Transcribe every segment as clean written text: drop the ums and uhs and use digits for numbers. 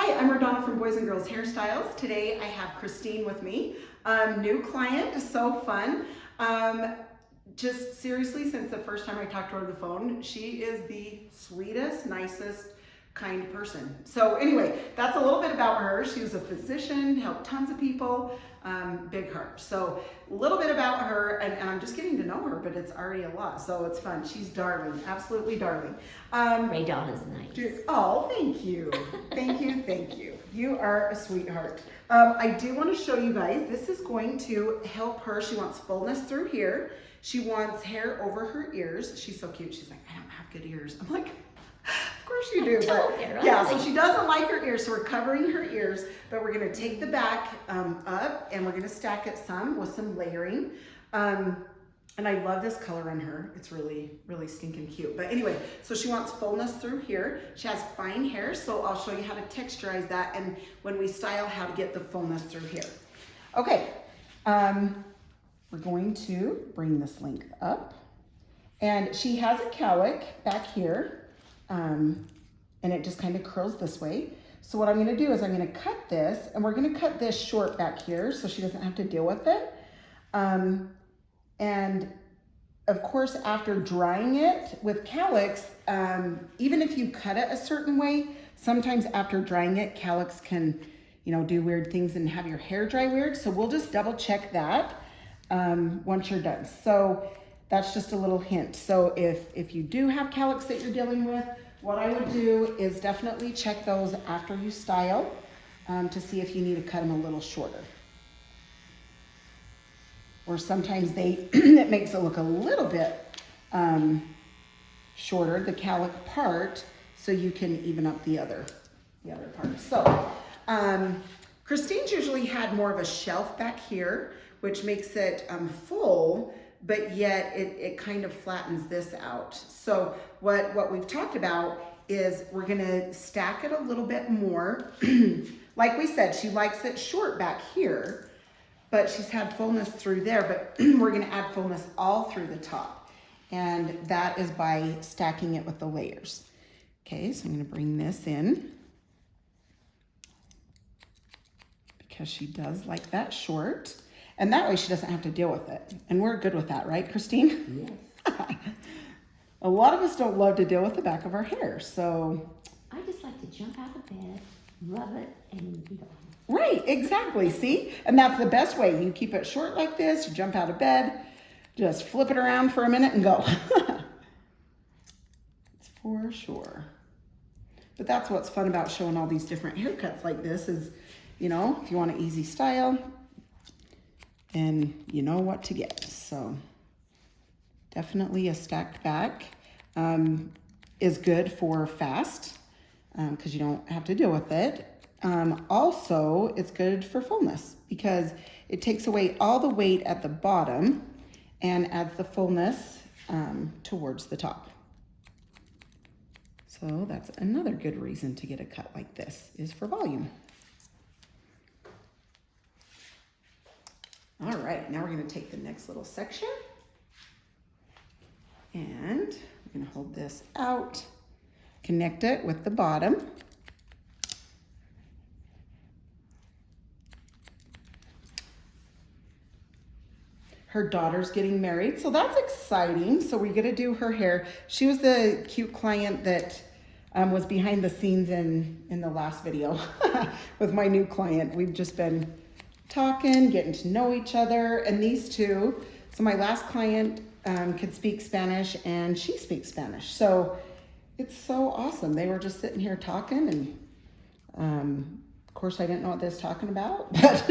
Hi, I'm RaDona from Boys and Girls Hairstyles. Today I have Christine with me. New client, so fun. Just seriously, since the first time I talked to her on the phone, she is the sweetest, nicest, kind person. So anyway, that's a little bit about her. She was a physician, helped tons of people, big heart. So a little bit about her, and I'm just getting to know her, but it's already a lot, so it's fun. She's darling, absolutely darling. RaDona's nice. Oh, thank you. Thank you, thank you. You are a sweetheart. I do want to show you guys, this is going to help her. She wants fullness through here. She wants hair over her ears. She's so cute. She's like, I don't have good ears. I'm like, of course you do. But yeah, so she doesn't like her ears, so we're covering her ears, but we're gonna take the back up and we're gonna stack it some with some layering. And I love this color on her. It's really, really stinking cute. But anyway, so she wants fullness through here. She has fine hair, so I'll show you how to texturize that and when we style, how to get the fullness through here. Okay, we're going to bring this length up. And she has a cowlick back here. And it just kind of curls this way. So what I'm going to do is I'm going to cut this, and we're going to cut this short back here so she doesn't have to deal with it. And of course, after drying it with Cowlicks, even if you cut it a certain way, sometimes after drying it, Cowlicks can, do weird things and have your hair dry weird. So we'll just double check that once you're done. So that's just a little hint. So if you do have Cowlicks that you're dealing with, what I would do is definitely check those after you style to see if you need to cut them a little shorter. Or sometimes it makes it look a little bit shorter, the cowlick part, so you can even up the other part. So Christine's usually had more of a shelf back here, which makes it full, but yet it kind of flattens this out. So what we've talked about is we're gonna stack it a little bit more. Like we said, she likes it short back here, but she's had fullness through there, but we're gonna add fullness all through the top. And that is by stacking it with the layers. Okay, so I'm gonna bring this in because she does like that short. And that way she doesn't have to deal with it. And we're good with that, right, Christine? Yes. A lot of us don't love to deal with the back of our hair, so. I just like to jump out of bed, rub it, and be gone. Right, exactly, see? And that's the best way. You keep it short like this, you jump out of bed, just flip it around for a minute and go. It's for sure. But that's what's fun about showing all these different haircuts like this is, if you want an easy style, and you know what to get. So definitely a stacked back is good for fast because you don't have to deal with it. Also, it's good for fullness because it takes away all the weight at the bottom and adds the fullness towards the top. So that's another good reason to get a cut like this is for volume. All right, now we're gonna take the next little section and we're gonna hold this out, connect it with the bottom. Her daughter's getting married, so that's exciting. So we get to do her hair. She was the cute client that was behind the scenes in the last video with my new client. We've just been talking, getting to know each other, and these two. So my last client could speak Spanish and she speaks Spanish. So it's so awesome. They were just sitting here talking and of course I didn't know what they was talking about, but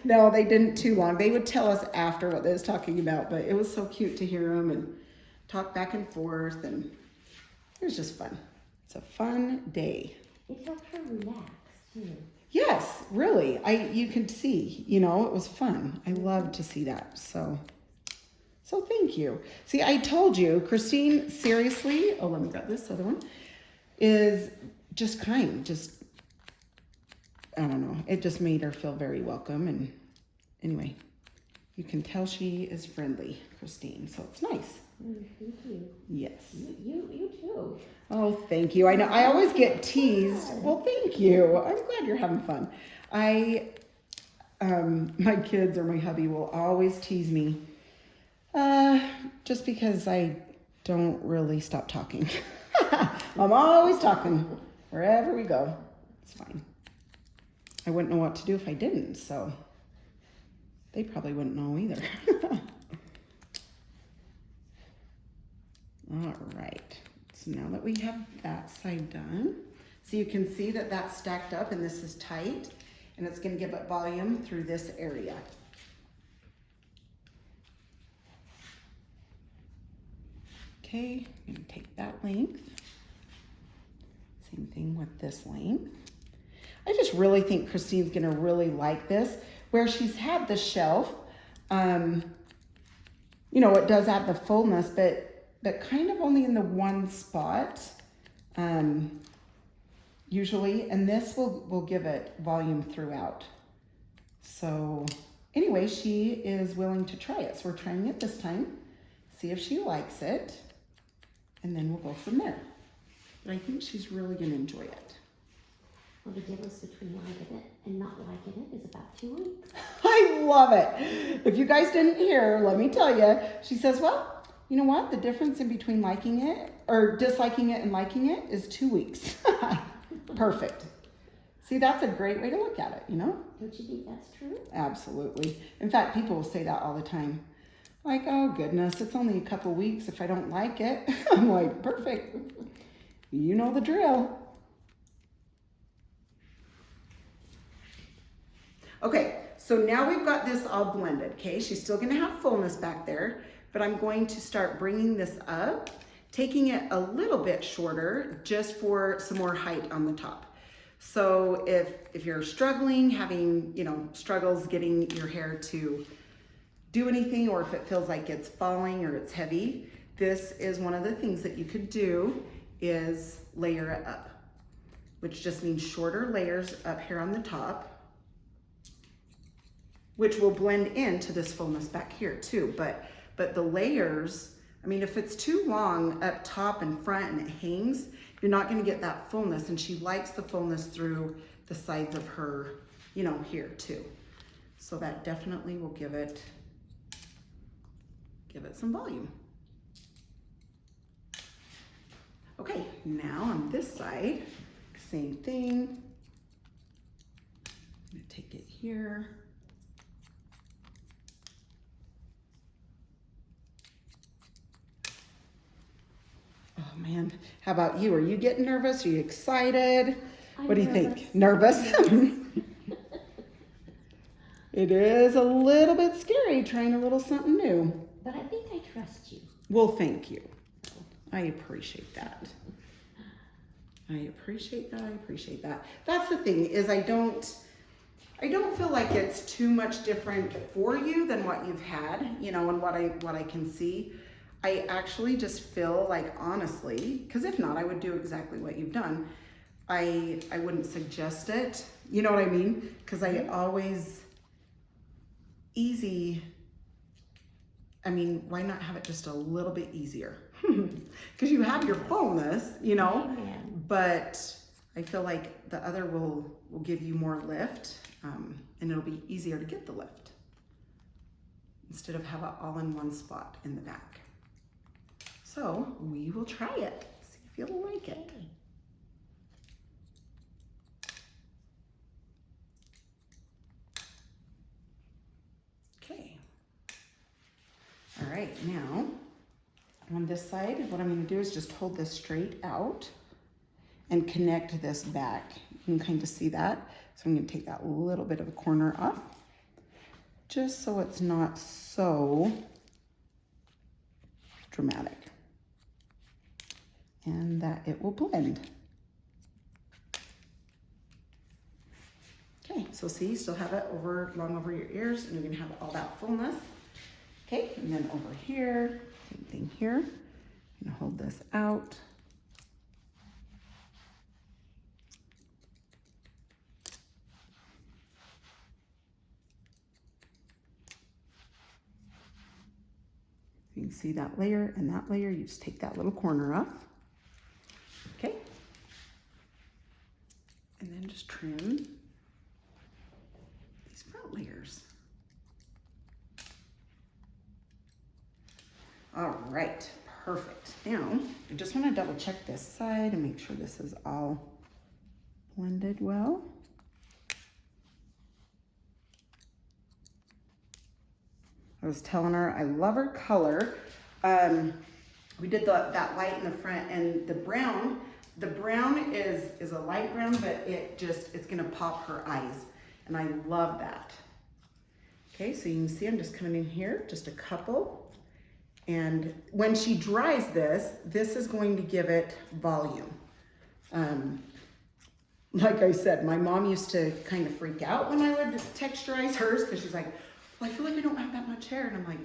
no, they didn't too long. They would tell us after what they was talking about, but it was so cute to hear them and talk back and forth, and it was just fun. It's a fun day. It helps her relax too. Yes, really. You could see, it was fun. I love to see that. So thank you. See, I told you, Christine, seriously, let me grab this other one, is just kind, I don't know. It just made her feel very welcome. And anyway, you can tell she is friendly, Christine. So it's nice. Thank you. Yes. You too. Oh, thank you. I know I always get teased. Well, thank you. I'm glad you're having fun. My kids or my hubby will always tease me, just because I don't really stop talking. I'm always talking wherever we go. It's fine. I wouldn't know what to do if I didn't, so they probably wouldn't know either. All right. So now that we have that side done, so you can see that that's stacked up and this is tight, and it's going to give it volume through this area. Okay, I'm going to take that length. Same thing with this length. I just really think Christine's going to really like this. Where she's had the shelf, you know, it does add the fullness, but kind of only in the one spot, usually, and this will give it volume throughout. So anyway, she is willing to try it. So we're trying it this time, see if she likes it, and then we'll go from there. But I think she's really gonna enjoy it. Well, the difference between liking it and not liking it is about 2 weeks. I love it. If you guys didn't hear, let me tell you, she says, well, you know what? The difference in between liking it or disliking it and liking it is 2 weeks. Perfect. See, that's a great way to look at it, you know? Don't you think that's true? Absolutely. In fact, people will say that all the time. Like, oh goodness, it's only a couple weeks if I don't like it. I'm like, perfect. You know the drill. Okay, so now we've got this all blended, okay? She's still gonna have fullness back there, but I'm going to start bringing this up, taking it a little bit shorter just for some more height on the top. So if you're struggling, having, you know, struggles getting your hair to do anything, or if it feels like it's falling or it's heavy, this is one of the things that you could do is layer it up, which just means shorter layers up here on the top, which will blend into this fullness back here too. But the layers, I mean, if it's too long up top and front and it hangs, you're not gonna get that fullness, and she likes the fullness through the sides of her, you know, here too. So that definitely will give it some volume. Okay, now on this side, same thing. I'm gonna take it here. Oh man, how about you? Are you getting nervous? Are you excited? What do you think? Nervous? It is a little bit scary trying a little something new. But I think I trust you. Well, thank you. I appreciate that. I appreciate that. I appreciate that. That's the thing, is I don't feel like it's too much different for you than what you've had, you know, and what I can see. I actually just feel like, honestly, because if not, I would do exactly what you've done. I wouldn't suggest it. You know what I mean? Because I always, easy, I mean, why not have it just a little bit easier? Because you have your fullness, you know, but I feel like the other will give you more lift, and it'll be easier to get the lift instead of have it all in one spot in the back. So we will try it, see if you'll like it. Okay. All right, now on this side, what I'm going to do is just hold this straight out and connect this back. You can kind of see that. So I'm going to take that little bit of a corner off, just so it's not so dramatic, and that it will blend. Okay, so see, you still have it long over your ears, and you're going to have all that fullness. Okay, and then over here, same thing here. I'm gonna hold this out. You can see that layer and that layer. You just take that little corner off. Okay. And then just trim these front layers. All right, perfect. Now, I just want to double check this side and make sure this is all blended well. I was telling her I love her color. We did that light in the front, and the brown is a light brown, but it's gonna pop her eyes, and I love that. Okay, so you can see I'm just coming in here, just a couple, and when she dries this is going to give it volume. Like I said, my mom used to kind of freak out when I would texturize hers, because she's like, well, I feel like I don't have that much hair, and I'm like,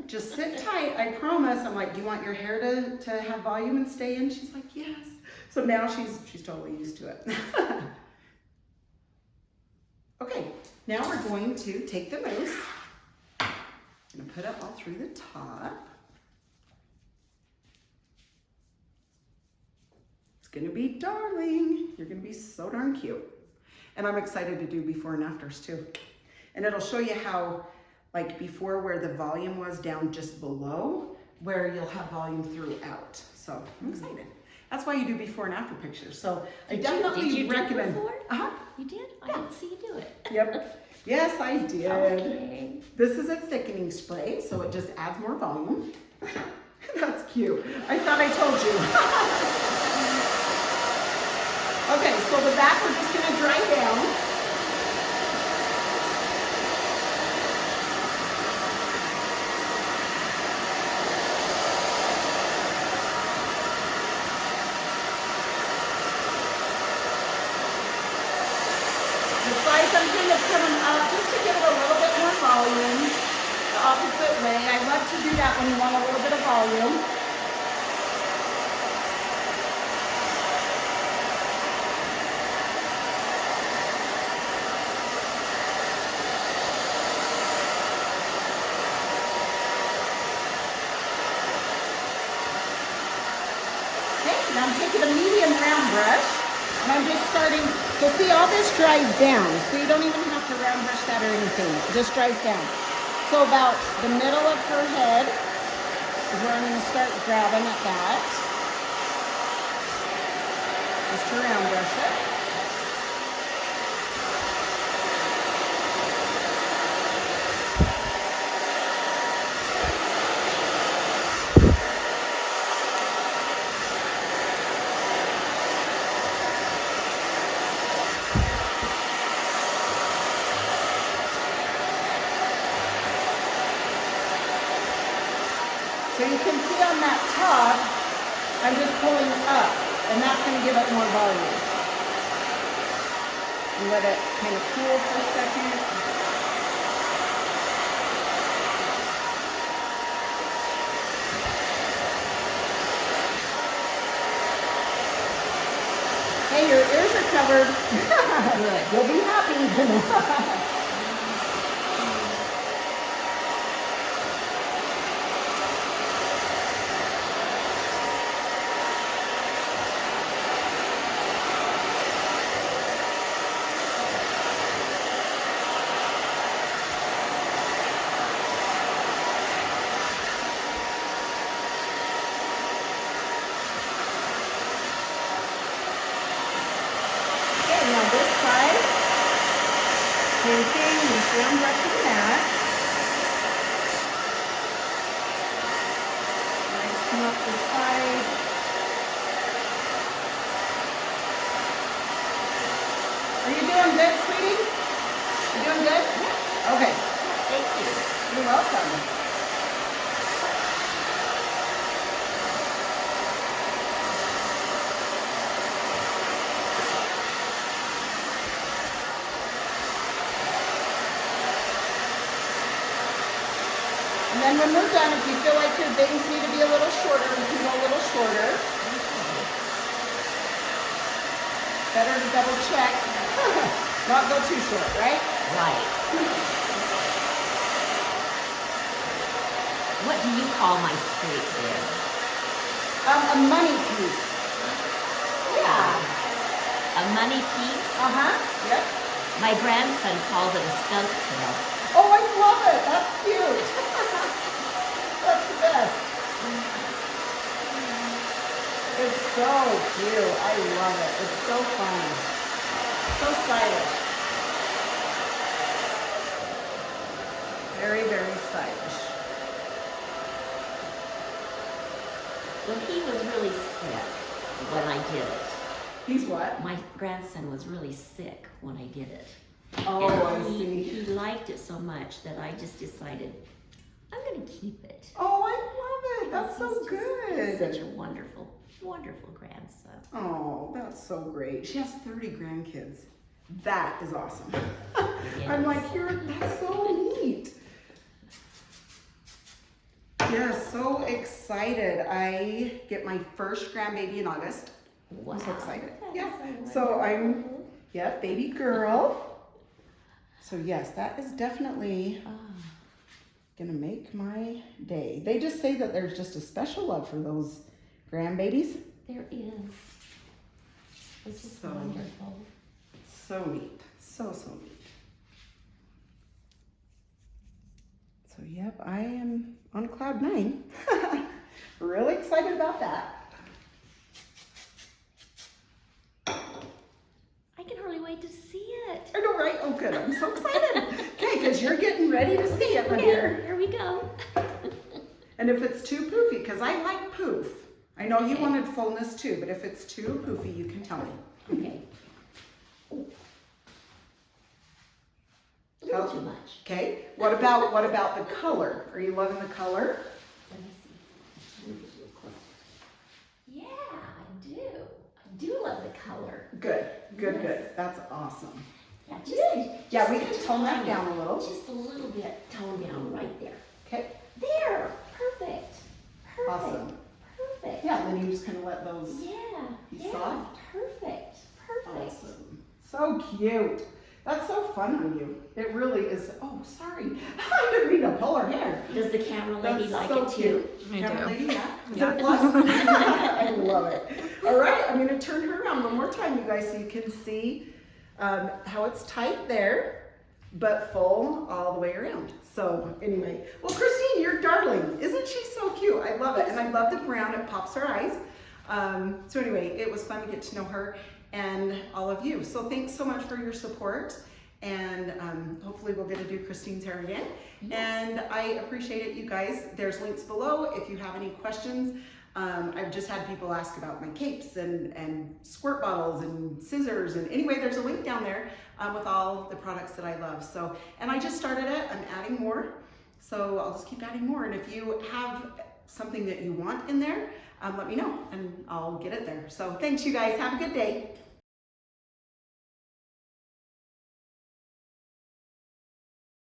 just sit tight, I promise. I'm like, do you want your hair to have volume and stay in? She's like, yes. So now she's totally used to it. Okay, now we're going to take the mousse and put it all through the top. It's gonna be darling. You're gonna be so darn cute. And I'm excited to do before and afters too. And it'll show you how, like before, where the volume was down just below, where you'll have volume throughout. So I'm excited. That's why you do before and after pictures. So I definitely recommend. Did you do it before? Uh-huh. You did? I Yeah. didn't see you do it. Yep. Yes, I did. Okay. This is a thickening spray, so it just adds more volume. That's cute. I thought I told you. Okay, so the back we're just gonna dry down. I'm kind of put them up just to give it a little bit more volume. The opposite way. I love to do that when you want a little bit of volume. Okay, now I'm taking a medium round brush. And I'm just starting, so see, all this dries down. So you don't even have to round brush that or anything. It just dries down. So about the middle of her head is where I'm going to start grabbing at that. Just to round brush it. So you can see on that top, I'm just pulling up, and that's going to give it more volume. And let it kind of cool for a second. Hey, your ears are covered. You'll be happy. Now this side, same thing, just round brushing that. And I just come up this side. Are you doing good, sweetie? You doing good? Yeah. Okay. Thank you. You're welcome. And then when we're done, if you feel like your bangs need to be a little shorter, you can go a little shorter. Better to double check. Not go too short, right? Right. What do you call my straight hair? A money piece. Yeah. A money piece. Yep. My grandson calls it a skunk tail. Oh, I love it. That's cute. That's the best. It's so cute. I love it. It's so fun. So stylish. Very, very stylish. Well, he was really sick when I did it. He's what? My grandson was really sick when I did it. Oh, I And see. he liked it so much that I just decided, I'm going to keep it. Oh, I love it. That's so He's good. such a wonderful, wonderful grandson. Oh, that's so great. She has 30 grandkids. That is awesome. Yes. I'm like, that's so neat. Yeah, so excited. I get my first grandbaby in August. Wow. I'm so excited. That's Yeah. so So I'm, wonderful. yeah, baby girl. So yes, that is definitely Ah, gonna make my day. They just say that there's just a special love for those grandbabies. there is. This is So- wonderful. So neat. So neat. So yep, I am on cloud 9. Really excited about that. I can hardly wait to see it. I know, right? Oh good, I'm so excited. Okay, because you're getting ready to see it, my dear. Here we go. And if it's too poofy, because I like poof. I know you Okay. wanted fullness too, but if it's too poofy, you can tell me. Okay. A little too much. Okay, what about the color? Are you loving the color? Let me see. Let me get you close. Yeah, I do. I do love the color. Good, good, Yes. good. That's awesome. Yeah, Yeah, we just can tone that tiny, down a little. Just a little bit tone down right there. Okay, There. Perfect. Perfect. awesome. Perfect. Yeah, then you just kind of let those. Yeah. Be Yeah. soft? Perfect. Perfect. Awesome. So cute. That's so fun on you. It really is. Oh, sorry. I didn't mean to pull her hair. Does the camera lady That's like so it too? cute. I Camera do. lady, yeah. Is Yeah. it a plus? I love it. All right, I'm going to turn her around one more time, you guys, so you can see how it's tight there, but full all the way around. So anyway, well, Christine, you're darling. Isn't she so cute? I love it. And I love the brown. It pops her eyes. So anyway, it was fun to get to know her and all of you. So thanks so much for your support. And hopefully we'll get to do Christine's hair again. And I appreciate it, you guys. There's links below if you have any questions. I've just had people ask about my capes and squirt bottles and scissors. And anyway, there's a link down there with all the products that I love. So, and I just started it. I'm adding more. So I'll just keep adding more. And if you have something that you want in there, let me know and I'll get it there. So thanks, you guys. Have a good day.